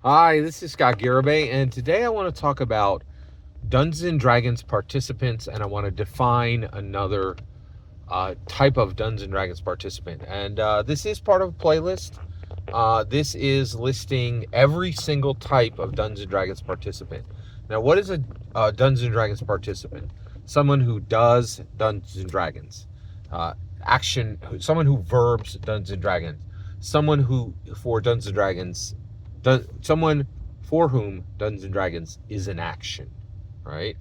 Hi, this is Scott Garibay, and today I want to talk about Dungeons & Dragons participants, and I want to define another type of Dungeons & Dragons participant. And this is part of a playlist. This is listing every single type of Dungeons & Dragons participant. Now, what is a Dungeons & Dragons participant? Someone who does Dungeons & Dragons. Someone who verbs Dungeons & Dragons. Someone who, for Dungeons & Dragons, someone for whom Dungeons & Dragons is an action, right?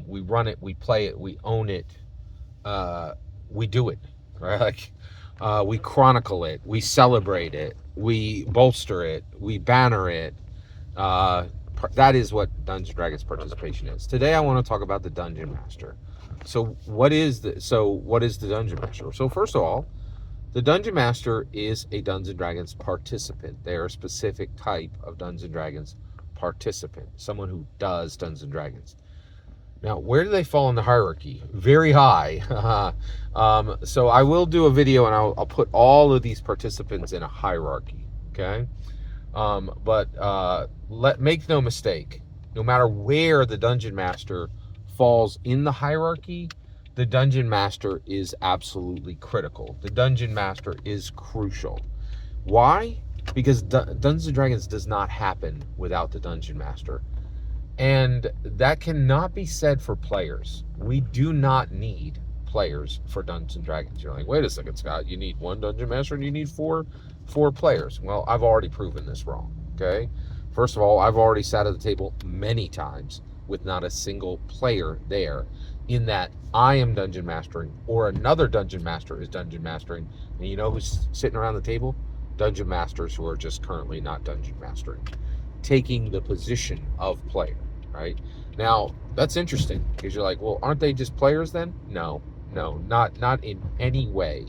We run it, we play it, we own it, we do it, right? Like, we chronicle it, we celebrate it, we bolster it, we banner it. That is what Dungeons & Dragons participation is. Today, I want to talk about the Dungeon Master. So, what is the Dungeon Master? So, first of all, the Dungeon Master is a Dungeons & Dragons participant. They are a specific type of Dungeons & Dragons participant, someone who does Dungeons & Dragons. Now, where do they fall in the hierarchy? Very high. So I will do a video and I'll put all of these participants in a hierarchy, okay? Make no mistake, no matter where the Dungeon Master falls in the hierarchy, the Dungeon Master is absolutely critical. The Dungeon Master is crucial. Why? Because Dungeons & Dragons does not happen without the Dungeon Master. And that cannot be said for players. We do not need players for Dungeons & Dragons. You're like, wait a second, Scott, you need one Dungeon Master and you need four players. Well, I've already proven this wrong, okay? First of all, I've already sat at the table many times with not a single player there, in that I am dungeon mastering or another dungeon master is dungeon mastering. And you know who's sitting around the table? Dungeon masters who are just currently not dungeon mastering, taking the position of player, right? Now, that's interesting because you're like, well, aren't they just players then? No, not in any way,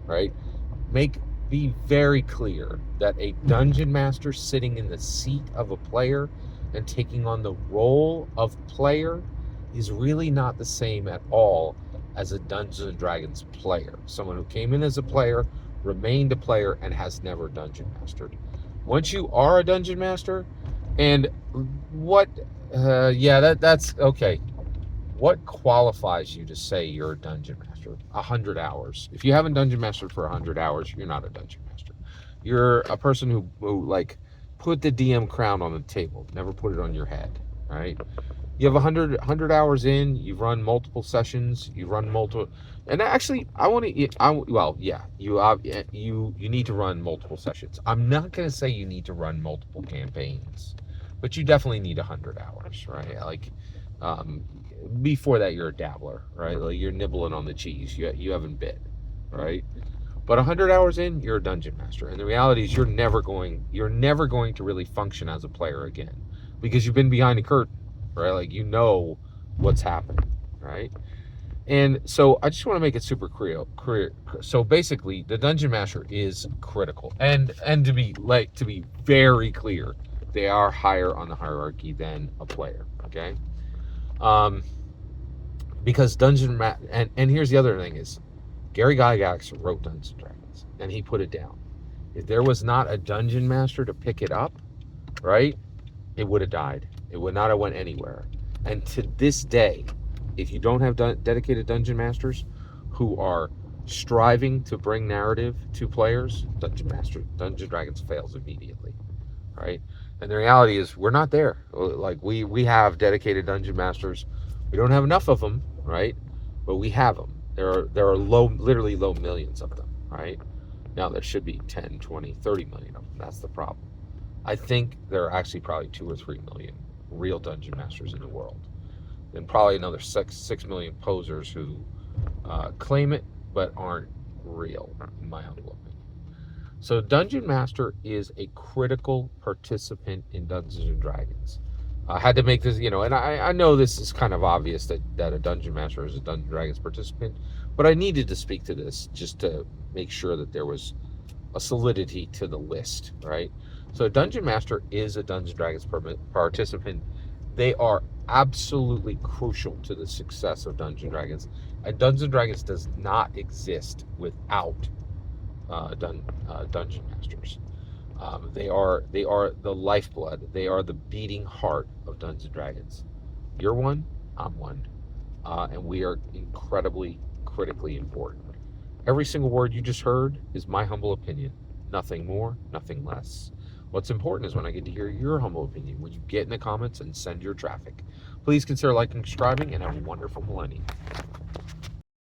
right? Be very clear that a dungeon master sitting in the seat of a player and taking on the role of player is really not the same at all as a Dungeons & Dragons player. Someone who came in as a player, remained a player, and has never dungeon mastered. Once you are a dungeon master, and that's okay. What qualifies you to say you're a dungeon master? 100 hours. If you haven't dungeon mastered for 100 hours, you're not a dungeon master. You're a person who like put the DM crown on the table, never put it on your head, right? You have 100 hours in, you've run multiple sessions, you've run multiple, and actually, you need to run multiple sessions. I'm not going to say you need to run multiple campaigns, but you definitely need 100 hours, right? Like, before that, you're a dabbler, right? Like, you're nibbling on the cheese, you haven't bit, right? But 100 hours in, you're a dungeon master, and the reality is you're never going to really function as a player again, because you've been behind the curtain, right? Like, you know what's happening, right? And so I just want to make it super clear. So basically, the dungeon master is critical, and to be very clear, they are higher on the hierarchy than a player. Okay, because and here's the other thing is, Gary Gygax wrote Dungeons & Dragons, and he put it down. If there was not a dungeon master to pick it up, right, it would have died. It would not have went anywhere. And to this day, if you don't have dedicated dungeon masters who are striving to bring narrative to players, Dungeon Dragons fails immediately, right? And the reality is we're not there. Like, we have dedicated dungeon masters. We don't have enough of them, right? But we have them. There are literally low millions of them, right? Now there should be 10, 20, 30 million of them. That's the problem. I think there are actually probably 2 or 3 million real dungeon masters in the world, and probably another 6 million posers who claim it but aren't real, in my humble opinion. So Dungeon Master is a critical participant in Dungeons & Dragons. I had to make this, and I know this is kind of obvious that a Dungeon Master is a Dungeons & Dragons participant, but I needed to speak to this just to make sure that there was a solidity to the list, right? So a Dungeon Master is a Dungeons & Dragons participant. They are absolutely crucial to the success of Dungeons & Dragons. And Dungeons & Dragons does not exist without Dungeon Masters. They are the lifeblood. They are the beating heart of Dungeons and Dragons. You're one, I'm one, and we are incredibly, critically important. Every single word you just heard is my humble opinion. Nothing more, nothing less. What's important is when I get to hear your humble opinion, when you get in the comments and send your traffic. Please consider liking, subscribing, and have a wonderful millennium.